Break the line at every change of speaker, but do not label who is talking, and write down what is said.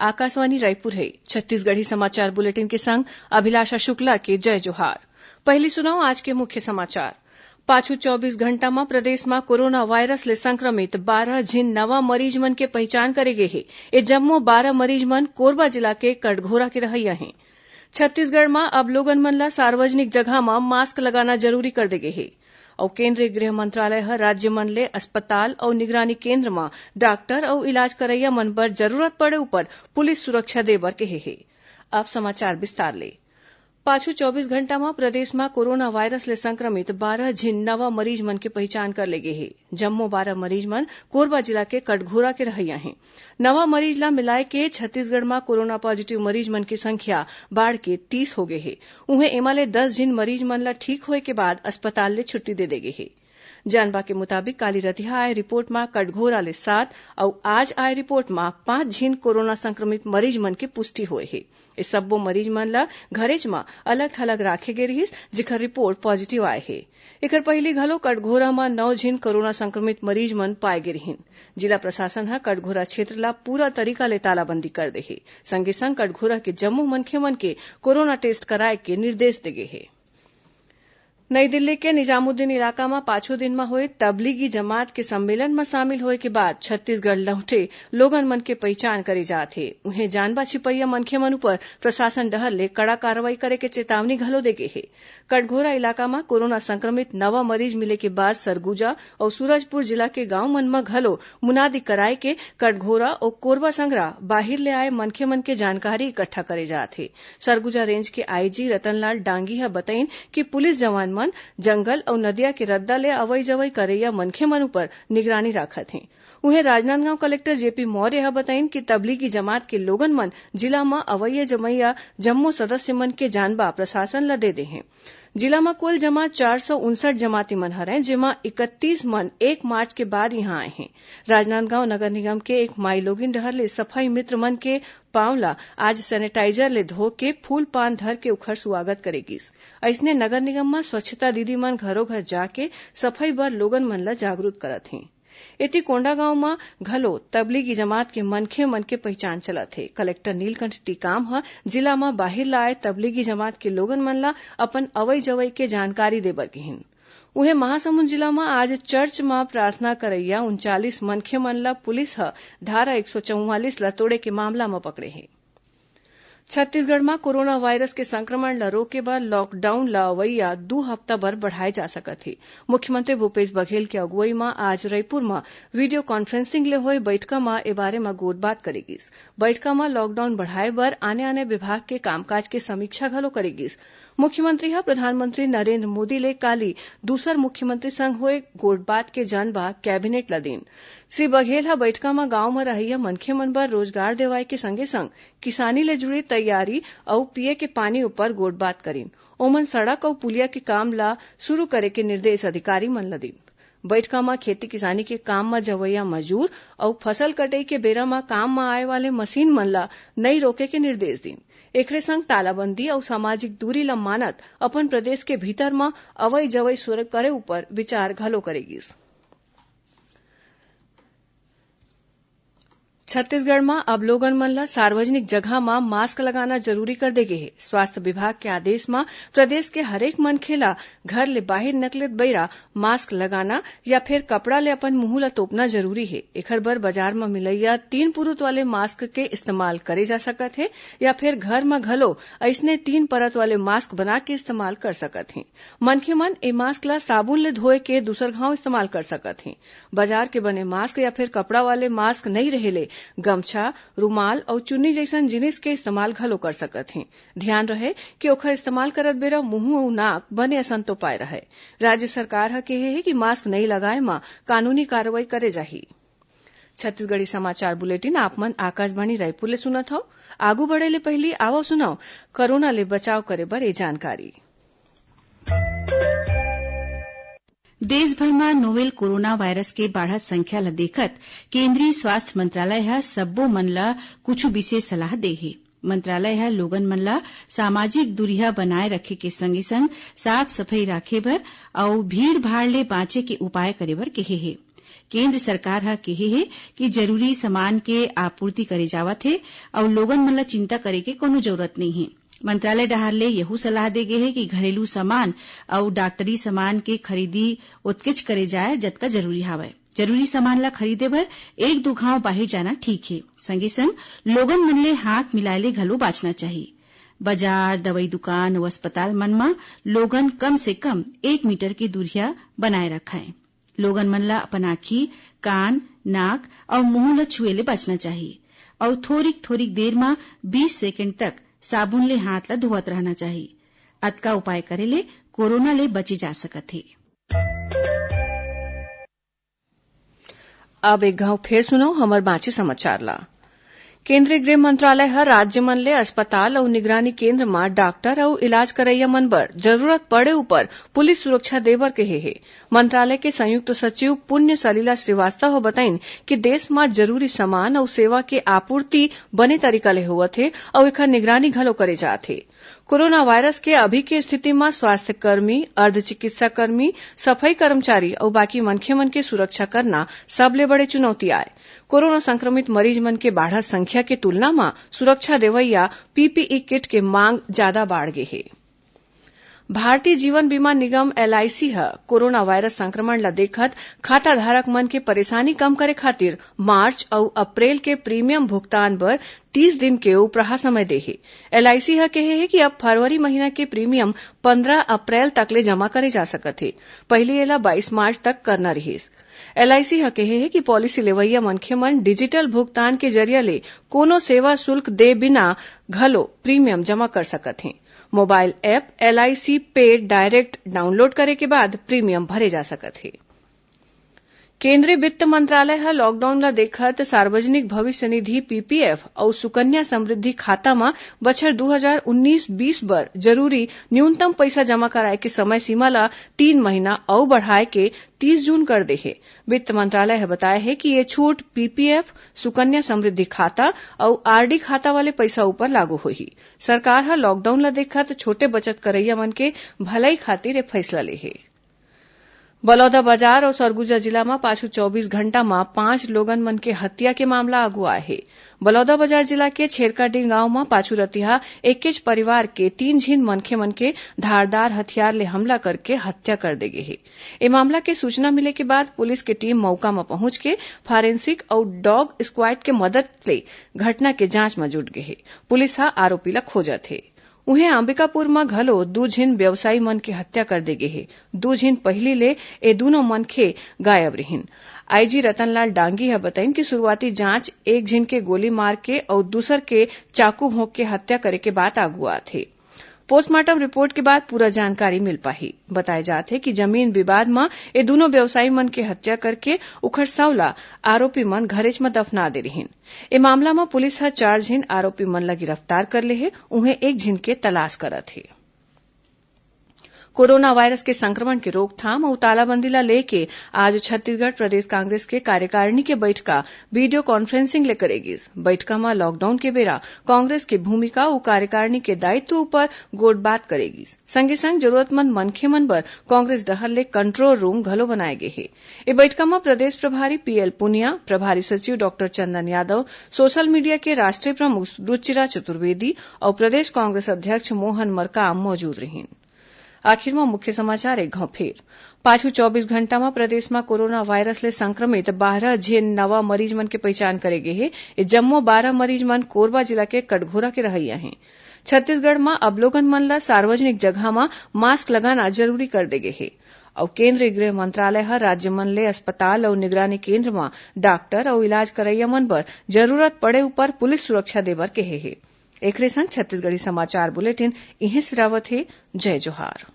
आकाशवाणी रायपुर है। छत्तीसगढ़ी समाचार बुलेटिन के संग अभिलाषा शुक्ला के जय जोहार। पहली सुनाओ आज के मुख्य समाचार। पाछू 24 घंटा में प्रदेश में कोरोना वायरस ले संक्रमित 12 झिन नवा मरीज मन के पहचान करे गे हे। ए जम्मो 12 मरीज मन कोरबा जिला के कटघोरा के रहइया हैं। छत्तीसगढ़ में अब लोगन मन ला सार्वजनिक जगह में मास्क लगाना जरूरी कर दे गे हे। और केंद्रीय गृह मंत्रालय ह राज्य मन ले अस्पताल और निगरानी केंद्र में डॉक्टर और इलाज करइया मन बर जरूरत पड़े ऊपर पुलिस सुरक्षा दे बर केहे हे। अब समाचार विस्तार ले। पाछू 24 घंटा में प्रदेश में कोरोना वायरस ले संक्रमित 12 झिन नवा मरीज मन के पहचान कर ले गे हे। जम्मो 12 मरीज मन कोरबा जिला के कटघोरा के रहइया हैं। नवा मरीज ला मिलाए के छत्तीसगढ़ में कोरोना पॉजिटिव मरीज मन की संख्या बाढ़ के 30 हो गए हे। उहें एमा ले 10 झिन मरीज मन ला ठीक होए के बाद अस्पताल ले छुट्टी दे गे हे। जानबा के मुताबिक काली रतिहा आए रिपोर्ट में कटघोरा ले 7 और आज आए रिपोर्ट में 5 झिन कोरोना संक्रमित मरीज मन के पुष्टि होए हे। इस सब्बो मरीज मन ला घरेज में अलग थलग राखे गे रहिस, जेकर रिपोर्ट पॉजिटिव आए हे। एकर पहिली घलो कटघोरा में 9 झिन कोरोना संक्रमित मरीज मन पाए गे रहिन। जिला प्रशासन ह कटघोरा क्षेत्र ला पूरा तरीका ले तालाबंदी कर दे हे। संगे संग कटघोरा के जम्मो मनखे मन के कोरोना टेस्ट कराए के निर्देश दे गे हे। नई दिल्ली के निजामुद्दीन इलाका में पांचों दिन में हुए तबलीगी जमात के सम्मेलन में शामिल होए के बाद छत्तीसगढ़ लौटे लोगन मन के पहचान करे जात हे। उन्हें जानबा छिपैया मनखे मन ऊपर प्रशासन डहर ले कड़ा कार्रवाई करे के चेतावनी घलो दे गे हे। कटघोरा इलाका में कोरोना संक्रमित नवा मरीज मिले के बाद सरगुजा और सूरजपुर जिला के गांव मन में घलो मुनादी कराए के कटघोरा और कोरबा संगरा बाहिर ले आए मनखे मन के जानकारी इकट्ठा करे जात हे। सरगुजा रेंज के आईजी रतनलाल डांगी ह बताइन कि पुलिस जवान मन जंगल और नदिया के रद्दा ले अवई जवई करैया मनखे मन ऊपर निगरानी राखत हैं। उन्हें राजनांदगांव कलेक्टर जेपी मौर्य ह बताइन कि तबलीगी जमात के लोगन मन जिला में अवैया जमैया जम्मो सदस्य मन के जानबा प्रशासन ल दे दे हैं। जिला में कुल जमा 459 जमाती मन हरय, जेमा 31 मन 1 मार्च के बाद यहां आए हैं। राजनांदगांव नगर निगम के एक माई लोगिन डहर ले सफाई मित्र मन के पांवला आज सैनिटाइजर ले धो के फूल पान धर के उखर स्वागत करेगिस। अइसने नगर निगम में स्वच्छता दीदी मन घरों घर जाके सफाई बर लोगन मन ल जागरूक करत हैं। इति कोंडागांव में घलो तबलीगी जमात के मनखे मन के पहचान चलत है। कलेक्टर नीलकंठ टीकाम ह जिला में बाहिर लाए तबलीगी जमात के लोगन मन ला अपन अवई जवई के जानकारी देबर गिहिन। उन्हें महासमुंद जिला में आज चर्च में प्रार्थना करैया 39 मनखे मन ला पुलिस ह धारा 144 ला तोड़े के मामला में पकड़े हे। छत्तीसगढ़ में कोरोना वायरस के संक्रमण ल रोके बर लॉकडाउन ल अवैया 2 हफ्ता बर बढ़ाए जा सकत हे। मुख्यमंत्री भूपेश बघेल के अगुवई में आज रायपुर में वीडियो कॉन्फ्रेंसिंग ले होए बैठका में ए बारे में गोदबात करेगिस। बैठका में लॉकडाउन बढ़ाए बर आने आने विभाग के कामकाज के समीक्षा घलो करेगिस। मुख्यमंत्री ह प्रधानमंत्री नरेंद्र मोदी ले काली दूसर मुख्यमंत्री संग होए गोदबात के जानबा कैबिनेट ल दिन। श्री बघेल ह बैठका में गांव में रहइया मनखे मन बर रोजगार देवाए के संगे संग किसानी ले जुड़ी तैयारी और पिए के पानी ऊपर गोदबात करिन। ओमन सड़क और पुलिया के काम ला शुरू करे के निर्देश अधिकारी मन ल दिन। बैठका में खेती किसानी के काम में जवैया मजूर और फसल कटई के बेरा में काम में आए वाले मशीन मन ला नई रोके के निर्देश दिन। एकरे संग तालाबंदी और सामाजिक दूरी ल मानत अपन प्रदेश के भीतर में अवई जवई शुरू करे ऊपर विचार घलो करेगिस। छत्तीसगढ़ में अब लोगन मन ला सार्वजनिक जगह में मास्क लगाना जरूरी कर दे गे हे। स्वास्थ्य विभाग के आदेश में प्रदेश के हरेक मनखे ला घर ले बाहिर निकलत बेरा मास्क लगाना या फिर कपड़ा ले अपन मुंह ला तोपना जरूरी है। एखर बर बाजार में मिलैया 3 पुरुत वाले मास्क के इस्तेमाल करे जा सकत है या फिर घर में घलो अइसने 3 परत वाले मास्क बना के इस्तेमाल कर सकत हैं। मनखे मन ए मास्क ला साबुन ले धोए के दूसर घाव इस्तेमाल कर सकत हैं। बाजार के बने मास्क या फिर कपड़ा वाले मास्क नहीं रहेले गमछा, रुमाल और चुन्नी जैसन जिनिस के इस्तेमाल घलो कर सकत हैं। ध्यान रहे कि ओखर इस्तेमाल करत बेरा मुंह और नाक बने असन तो पाए रहे। राज्य सरकार ह केहे है कि मास्क नहीं लगाए मा कानूनी कार्रवाई करे जाही। छत्तीसगढ़ी समाचार बुलेटिन आप मन आकाशवाणी रायपुर ले सुनत हव। आगू बढ़े ले पहिली आवो सुनाओ कोरोना ले बचाव करे बर ए जानकारी।
देश भर में नोवेल कोरोना वायरस के बाढ़त संख्या ल देखत केंद्रीय स्वास्थ्य मंत्रालय ह सब्बो मन ल कुछ विशेष सलाह दे हे। मंत्रालय ह लोगन मन ल सामाजिक दूरिहा बनाए रखे के संगे संग साफ सफाई राखे बर अउ भीड़ भाड़ ले बाँचे के उपाय करे बर केहे हे। केंद्र सरकार ह केहे हे कि जरूरी सामान के आपूर्ति करे जावत हे और लोगन मन ल चिंता करे के कोनो जरूरत नहीं है। मंत्रालय डहर ले यहू सलाह दे गे हे कि घरेलू सामान और डॉक्टरी सामान के खरीदी ओतकेच करे जाए जतका जरूरी हावय। जरूरी सामान ला खरीदे बर एक दो घाव बाहिर जाना ठीक है। संगे संग लोगन मन ले हाथ मिलाए ले घलो बाँचना चाहिए। बाजार, दवई दुकान और अस्पताल मन म लोगन कम से कम 1 मीटर की दूरिया बनाए रखाएं। लोगन मन ला अपन आँखी, कान, नाक और मुंह ल छुए ले बचना चाहिए और थोरिक देर में 20 सेकंड तक साबुन ले हाथ ला धोवत रहना चाहिए। अतका उपाय करे ले कोरोना ले बचे जा सकत हे।
अब एक घाव फेर सुनो हमर बाँची समाचार ला। केंद्रीय गृह मंत्रालय हर राज्य मन ले अस्पताल और निगरानी केंद्र में डॉक्टर और इलाज करैया मन बर जरूरत पड़े ऊपर पुलिस सुरक्षा देबर कहे हे। मंत्रालय के संयुक्त सचिव पुण्य सलिला श्रीवास्तव बताइन कि देश में जरूरी सामान और सेवा के आपूर्ति बने तरीका ले होवत हे और एकर निगरानी घलो करे जात हे। कोरोना वायरस के अभी के स्थिति में स्वास्थ्य कर्मी, अर्ध चिकित्सा कर्मी, सफाई कर्मचारी और बाकी मनखे मन के सुरक्षा करना सबले बड़े चुनौती आय। कोरोना संक्रमित मरीज मन के बाढ़त संख्या के तुलना में सुरक्षा देवैया पीपीई किट के मांग ज्यादा बाढ़ गे हे। भारतीय जीवन बीमा निगम एलआईसी ह कोरोना वायरस संक्रमण ल देखत खाता धारक मन के परेशानी कम करे खातिर मार्च और अप्रैल के प्रीमियम भुगतान बर 30 दिन के उपराह समय दे हे। एलआईसी ह कहे हे कि अब फरवरी महीना के प्रीमियम 15 अप्रैल तक ले जमा करे जा सकत हे। पहले एला 22 मार्च तक करना रहिस। एलआईसी ह कहे हे कि पॉलिसी लेवैया मनखे मन डिजिटल भुगतान के जरिया ले कोनो सेवा शुल्क दे बिना घलो प्रीमियम जमा कर सकत हे। मोबाइल ऐप एलआईसी पे डायरेक्ट डाउनलोड करे के बाद प्रीमियम भरे जा सकत हे। केंद्रीय वित्त मंत्रालय ह लॉकडाउन ल देखत सार्वजनिक भविष्य निधि पीपीएफ और सुकन्या समृद्धि खाता में बछर 2019-20 बर जरूरी न्यूनतम पैसा जमा कराए के समय सीमा ला 3 महीना और बढ़ाए के 30 जून कर दे हे। वित्त मंत्रालय है बताया है कि ये छूट पीपीएफ, सुकन्या समृद्धि खाता और आरडी खाता वाले पैसा ऊपर लागू होही। सरकार ह लॉकडाउन ल देखत छोटे बचत करैया मन के भलाई खातिर ये फैसला ले हे। बलौदाबाजार और सरगुजा जिला में पाछू 24 घंटा में 5 लोगन मन के हत्या के मामला आगू आए हे। बलौदाबाजार जिला के छेरकाडीह गांव में पाछू रतिहा एकेज परिवार के 3 झीन मनखे मन के धारदार हथियार ले हमला करके हत्या कर दे गे हे। ए मामला के सूचना मिले के बाद पुलिस के टीम मौका में पहुंच के फॉरेंसिक और डॉग स्क्वाड के मदद ले घटना के जांच में जुट गे हे। पुलिस ह आरोपी ला खोजत हे। उन्हें अंबिकापुर में घलो 2 झिन व्यवसायी मन के हत्या कर दे गे हे। 2 झिन पहिली ले ए दूनो मनखे गायब रहिन। आईजी रतनलाल डांगी ह बताइन कि शुरुआती जांच एक झिन के गोली मार के और दूसर के चाकू भोंक के हत्या करे के बाद आगू आत हे। पोस्टमार्टम रिपोर्ट के बाद पूरा जानकारी मिल पाही। बताए जात है कि जमीन विवाद में ये दोनों व्यवसायी मन के हत्या करके उखड़ सावला आरोपी मन घरेच में दफना दे रहीन। ए मामला में पुलिस ह 4 झिन आरोपी मन ला गिरफ्तार कर ले हे। उन्हें 1 झिन के तलाश करत हे। कोरोना वायरस के संक्रमण की रोकथाम और तालाबंदी ला लेके आज छत्तीसगढ़ प्रदेश कांग्रेस के कार्यकारिणी के बैठका वीडियो कॉन्फ्रेंसिंग ले करेगी। बैठका में लॉकडाउन के बेरा कांग्रेस की भूमिका और कार्यकारिणी के दायित्व ऊपर गोटबात करेगी। संगे संग जरूरतमंद मनखे मन बर कांग्रेस डहर ले कंट्रोल रूम घलो बनाए गे हे। ए बैठका में प्रदेश प्रभारी पीएल पुनिया, प्रभारी सचिव doctor Chandan Yadav, social media के राष्ट्रीय प्रमुख रुचिरा चतुर्वेदी और प्रदेश कांग्रेस अध्यक्ष मोहन मरकाम मौजूद रहीन। आखिर में मुख्य समाचार एक घाव फेर। पाछू 24 घंटा में प्रदेश में कोरोना वायरस ले संक्रमित 12 झिन नवा मरीज मन के पहचान करे गे हे। ए जम्मो 12 मरीज मन कोरबा जिला के कटघोरा के रहइया हैं। छत्तीसगढ़ में अब लोगन मन ला सार्वजनिक जगह में मास्क लगाना जरूरी कर दे गे हे। और केंद्रीय गृह मंत्रालय हर राज्य मन ले अस्पताल और निगरानी केंद्र में डॉक्टर और इलाज करैया मन बर जरूरत पड़े ऊपर पुलिस सुरक्षा देबर कहे हे। एकरे संग छत्तीसगढ़ी समाचार बुलेटिन इहें सिरावत हे। जय जोहार।